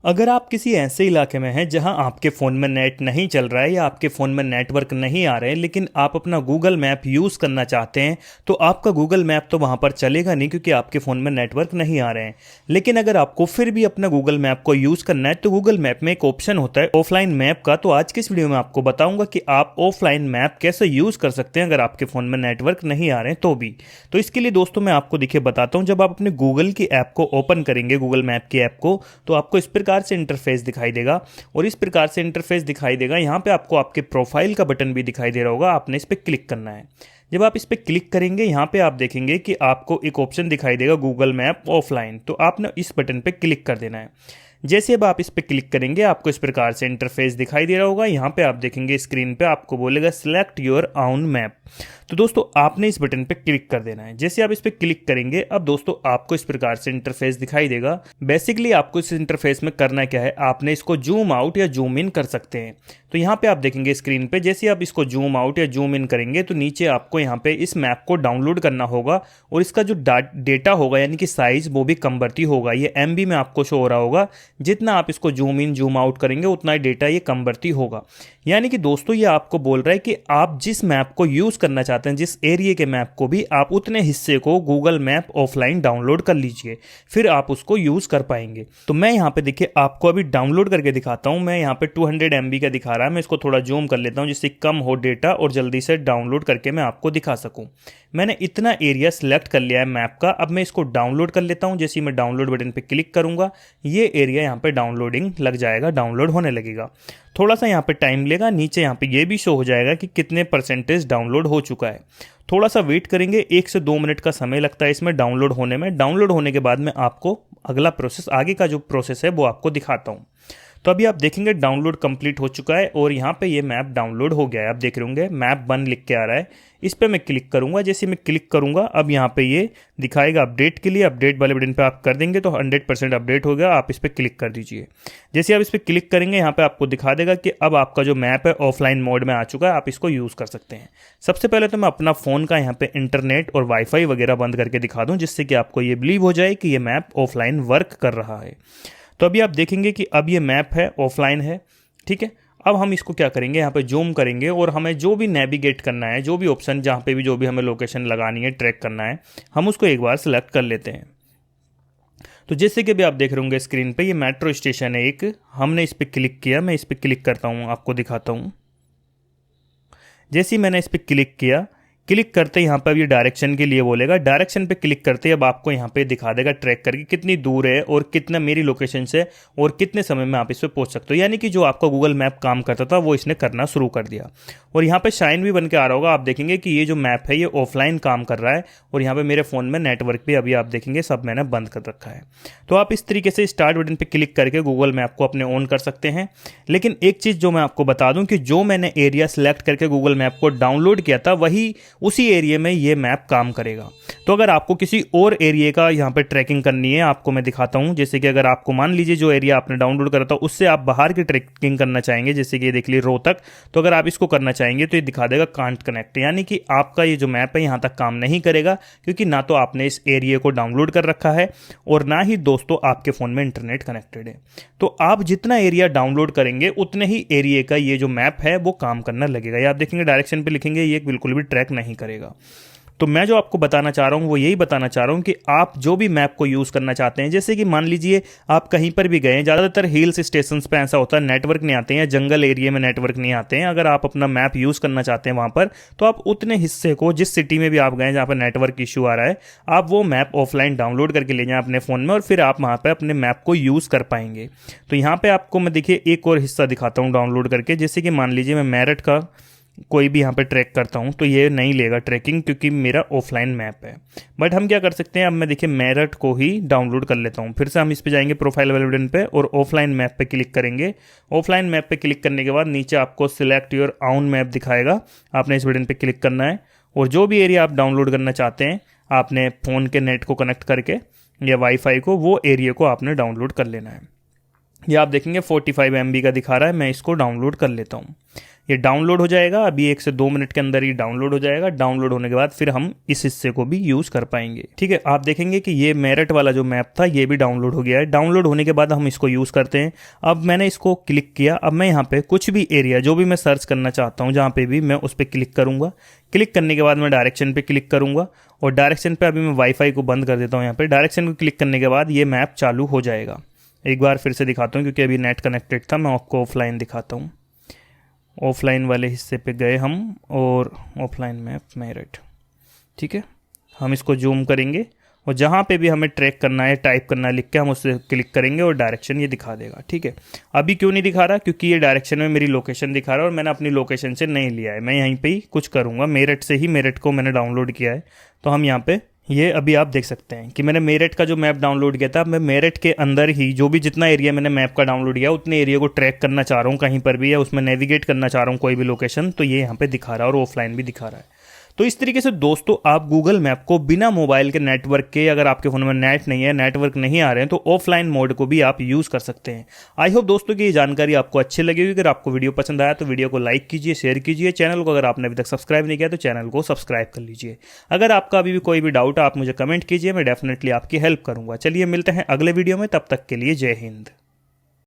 अगर आप किसी ऐसे इलाके में हैं जहां आपके फ़ोन में नेट नहीं चल रहा है या आपके फ़ोन में नेटवर्क नहीं आ रहे हैं, लेकिन आप अपना गूगल मैप यूज़ करना चाहते हैं, तो आपका गूगल मैप तो वहां पर चलेगा नहीं क्योंकि आपके फ़ोन में नेटवर्क नहीं आ रहे हैं। लेकिन अगर आपको फिर भी अपना गूगल मैप को यूज़ करना है तो गूगल मैप में एक ऑप्शन होता है ऑफलाइन मैप का। तो आज की इस वीडियो में आपको बताऊंगा कि आप ऑफलाइन मैप कैसे यूज़ कर सकते हैं अगर आपके फ़ोन में नेटवर्क नहीं आ रहे हैं तो भी। तो इसके लिए दोस्तों मैं आपको देखिए बताता हूँ। जब आप अपने गूगल की ऐप को ओपन करेंगे, गूगल मैप की ऐप को, तो आपको इस प्रकार से इंटरफेस दिखाई देगा। और इस प्रकार से इंटरफेस दिखाई देगा, यहाँ पे आपको आपके प्रोफाइल का बटन भी दिखाई दे रहा होगा, आपने इस पर क्लिक करना है। जब आप इस पर क्लिक करेंगे, यहाँ पे आप देखेंगे कि आपको एक ऑप्शन दिखाई देगा गूगल मैप ऑफलाइन, तो आपने इस बटन पे क्लिक कर देना है। जैसे अब आप इस पर क्लिक करेंगे, आपको इस प्रकार से इंटरफेस दिखाई दे रहा होगा। यहाँ पे आप देखेंगे स्क्रीन पे आपको बोलेगा सिलेक्ट योर ओन मैप। तो दोस्तों आपने इस बटन पे क्लिक कर देना है। जैसे आप इस पे क्लिक करेंगे, अब दोस्तों आपको इस प्रकार से इंटरफेस दिखाई देगा। बेसिकली आपको इस इंटरफेस में करना क्या है, आपने इसको जूम आउट या जूम इन कर सकते हैं। तो यहाँ पे आप देखेंगे स्क्रीन पे, जैसे आप इसको जूम आउट या जूम इन करेंगे तो नीचे आपको यहाँ पे इस मैप को डाउनलोड करना होगा और इसका जो डेटा होगा यानी कि साइज वो भी कम बढ़ती होगा। ये MB में आपको शो हो रहा होगा। जितना आप इसको जूम इन जूम आउट करेंगे उतना ही डेटा ये कम बढ़ती होगा। यानी कि दोस्तों ये आपको बोल रहा है कि आप जिस मैप को यूज करना चाहते हैं, जिस एरिया के मैप को भी, आप उतने हिस्से को गूगल मैप ऑफलाइन डाउनलोड कर लीजिए, फिर आप उसको यूज कर पाएंगे। तो मैं यहाँ पे देखिए आपको अभी डाउनलोड करके दिखाता हूँ। मैं यहाँ पे 200 MB का दिखा रहा है, मैं इसको थोड़ा जूम कर लेता हूँ जिससे कम हो डेटा और जल्दी से डाउनलोड करके मैं आपको दिखा सकूँ। मैंने इतना एरिया सेलेक्ट कर लिया है मैप का। अब मैं इसको डाउनलोड कर लेता हूँ। जैसे ही मैं डाउनलोड बटन पे क्लिक करूंगा, ये एरिया यहाँ पे डाउनलोडिंग लग जाएगा, डाउनलोड होने लगेगा। थोड़ा सा यहाँ पे टाइम लेगा। नीचे यहाँ पे ये भी शो हो जाएगा कि कितने % डाउनलोड हो चुका है। थोड़ा सा वेट करेंगे, 1 से 2 मिनट का समय लगता है इसमें डाउनलोड होने में। डाउनलोड होने के बाद मैं आपको अगला प्रोसेस, आगे का जो प्रोसेस है वो आपको दिखाता हूँ। तो अभी आप देखेंगे डाउनलोड कंप्लीट हो चुका है और यहाँ पे ये मैप डाउनलोड हो गया है। आप देख रहे होंगे मैप 1 लिख के आ रहा है। इस पे मैं क्लिक करूंगा। जैसे मैं क्लिक करूंगा, अब यहाँ पे ये दिखाएगा अपडेट के लिए। अपडेट वाले बटन पे आप कर देंगे तो 100% अपडेट हो गया। आप इस पर क्लिक कर दीजिए। जैसे आप इस पर क्लिक करेंगे, यहाँ पे आपको दिखा देगा कि अब आपका जो मैप है ऑफलाइन मोड में आ चुका है, आप इसको यूज़ कर सकते हैं। सबसे पहले तो मैं अपना फ़ोन का यहाँ पे इंटरनेट और वाईफाई वगैरह बंद करके दिखा दूँ, जिससे कि आपको ये बिलीव हो जाए कि ये मैप ऑफलाइन वर्क कर रहा है। तो अभी आप देखेंगे कि अब ये मैप है ऑफलाइन है, ठीक है। अब हम इसको क्या करेंगे, यहाँ पे जूम करेंगे और हमें जो भी नेविगेट करना है, जो भी ऑप्शन, जहाँ पे भी जो भी हमें लोकेशन लगानी है, ट्रैक करना है, हम उसको एक बार सेलेक्ट कर लेते हैं। तो जैसे कि अभी आप देख रहे होंगे स्क्रीन पे, ये मेट्रो स्टेशन है एक, हमने इस पर क्लिक किया। मैं इस पर क्लिक करता हूँ, आपको दिखाता हूँ। जैसे ही मैंने इस पर क्लिक किया, क्लिक करते यहाँ पर अब ये डायरेक्शन के लिए बोलेगा। डायरेक्शन पे क्लिक करते अब आपको यहाँ पे दिखा देगा ट्रैक करके कितनी दूर है और कितना मेरी लोकेशन से और कितने समय में आप इस पे पहुँच सकते हो। यानी कि जो आपका गूगल मैप काम करता था वो इसने करना शुरू कर दिया। और यहाँ पे शाइन भी बन के आ रहा होगा। आप देखेंगे कि ये जो मैप है ये ऑफलाइन काम कर रहा है और यहाँ पे मेरे फ़ोन में नेटवर्क भी अभी आप देखेंगे सब मैंने बंद कर रखा है। तो आप इस तरीके से स्टार्ट बटन पर क्लिक करके गूगल मैप को अपने ऑन कर सकते हैं। लेकिन एक चीज़ जो मैं आपको बता दूँ कि जो मैंने एरिया सेलेक्ट करके गूगल मैप को डाउनलोड किया था, वही उसी एरिया में ये मैप काम करेगा। तो अगर आपको किसी और एरिया का यहाँ पे ट्रैकिंग करनी है, आपको मैं दिखाता हूँ। जैसे कि अगर आपको मान लीजिए जो एरिया आपने डाउनलोड करा था उससे आप बाहर की ट्रैकिंग करना चाहेंगे, जैसे कि ये देख लीजिए रोहतक, तो अगर आप इसको करना चाहेंगे तो ये दिखा देगा कांट कनेक्ट, यानी कि आपका ये जो मैप है यहाँ तक काम नहीं करेगा, क्योंकि ना तो आपने इस एरिया को डाउनलोड कर रखा है और ना ही दोस्तों आपके फ़ोन में इंटरनेट कनेक्टेड है। तो आप जितना एरिया डाउनलोड करेंगे उतने ही एरिया का ये जो मैप है वो काम करना लगेगा। ये आप देखेंगे डायरेक्शन पे लिखेंगे, ये बिल्कुल भी ट्रैक नहीं करेगा। तो मैं जो आपको बताना चाह रहा हूँ वो यही बताना चाह रहा हूँ कि आप जो भी मैप को यूज़ करना चाहते हैं, जैसे कि मान लीजिए आप कहीं पर भी गए, ज़्यादातर हिल्स स्टेशंस पे ऐसा होता है नेटवर्क नहीं आते हैं, जंगल एरिया में नेटवर्क नहीं आते हैं। अगर आप अपना मैप यूज़ करना चाहते हैं वहाँ पर, तो आप उतने हिस्से को, जिस सिटी में भी आप गए जहाँ पर नेटवर्क इशू आ रहा है, आप वो मैप ऑफलाइन डाउनलोड करके ले जाएं अपने फ़ोन में और फिर आप वहाँ पर अपने मैप को यूज़ कर पाएंगे। तो यहाँ पर आपको मैं देखिए एक और हिस्सा दिखाता हूँ डाउनलोड करके। जैसे कि मान लीजिए मैं मेरठ का कोई भी यहाँ पे ट्रैक करता हूँ तो ये नहीं लेगा ट्रैकिंग, क्योंकि मेरा ऑफलाइन मैप है। बट हम क्या कर सकते हैं, अब मैं देखिए मेरठ को ही डाउनलोड कर लेता हूँ। फिर से हम इस पे जाएंगे प्रोफाइल वाले बटन पे और ऑफलाइन मैप पे क्लिक करेंगे। ऑफलाइन मैप पे क्लिक करने के बाद नीचे आपको सिलेक्ट योर ओन मैप दिखाएगा। आपने इस बटन पे क्लिक करना है और जो भी एरिया आप डाउनलोड करना चाहते हैं, आपने फ़ोन के नेट को कनेक्ट करके या वाईफाई को, वो एरिया को आपने डाउनलोड कर लेना है। ये आप देखेंगे 45 MB का दिखा रहा है। मैं इसको डाउनलोड कर लेता हूँ। ये डाउनलोड हो जाएगा, अभी 1 से 2 मिनट के अंदर ही डाउनलोड हो जाएगा। डाउनलोड होने के बाद फिर हम इस हिस्से को भी यूज़ कर पाएंगे। ठीक है, आप देखेंगे कि ये मेरठ वाला जो मैप था ये भी डाउनलोड हो गया है। डाउनलोड होने के बाद हम इसको यूज़ करते हैं। अब मैंने इसको क्लिक किया, अब मैं यहाँ पे कुछ भी एरिया जो भी मैं सर्च करना चाहता हूँ जहाँ पे भी मैं उस पर क्लिक करूँगा। क्लिक करने के बाद मैं डायरेक्शन पे क्लिक करूँगा और डायरेक्शन पे अभी मैं वाईफाई को बंद कर देता हूँ। यहाँ पे डायरेक्शन को क्लिक करने के बाद ये मैप चालू हो जाएगा। एक बार फिर से दिखाता हूँ क्योंकि अभी नेट कनेक्टेड था, मैं आपको ऑफलाइन दिखाता हूँ। ऑफलाइन वाले हिस्से पे गए हम और ऑफलाइन मैप मेरठ। ठीक है, हम इसको जूम करेंगे और जहाँ पे भी हमें ट्रैक करना है, टाइप करना है, लिख के हम उससे क्लिक करेंगे और डायरेक्शन ये दिखा देगा। ठीक है, अभी क्यों नहीं दिखा रहा? क्योंकि ये डायरेक्शन में मेरी लोकेशन दिखा रहा है और मैंने अपनी लोकेशन से नहीं लिया है। मैं यहीं पे ही कुछ करूँगा, मेरठ से ही, मेरठ को मैंने डाउनलोड किया है। तो हम यहाँ पे ये अभी आप देख सकते हैं कि मैंने मेरठ का जो मैप डाउनलोड किया था, मैं मेरठ के अंदर ही जो भी जितना एरिया मैंने मैप का डाउनलोड किया उतने एरिया को ट्रैक करना चाह रहा हूँ कहीं पर भी, या उसमें नेविगेट करना चाह रहा हूँ कोई भी लोकेशन, तो ये यहाँ पे दिखा रहा है और ऑफलाइन भी दिखा रहा है। तो इस तरीके से दोस्तों आप गूगल मैप को बिना मोबाइल के नेटवर्क के, अगर आपके फ़ोन में नेट नहीं है, नेटवर्क नहीं आ रहे हैं, तो ऑफलाइन मोड को भी आप यूज़ कर सकते हैं। आई होप दोस्तों कि ये जानकारी आपको अच्छी लगी होगी। अगर आपको वीडियो पसंद आया तो वीडियो को लाइक कीजिए, शेयर कीजिए। चैनल को अगर आपने अभी तक सब्सक्राइब नहीं किया तो चैनल को सब्सक्राइब कर लीजिए। अगर आपका अभी भी कोई भी डाउट है आप मुझे कमेंट कीजिए, मैं डेफिनेटली आपकी हेल्प करूँगा। चलिए मिलते हैं अगले वीडियो में, तब तक के लिए जय हिंद।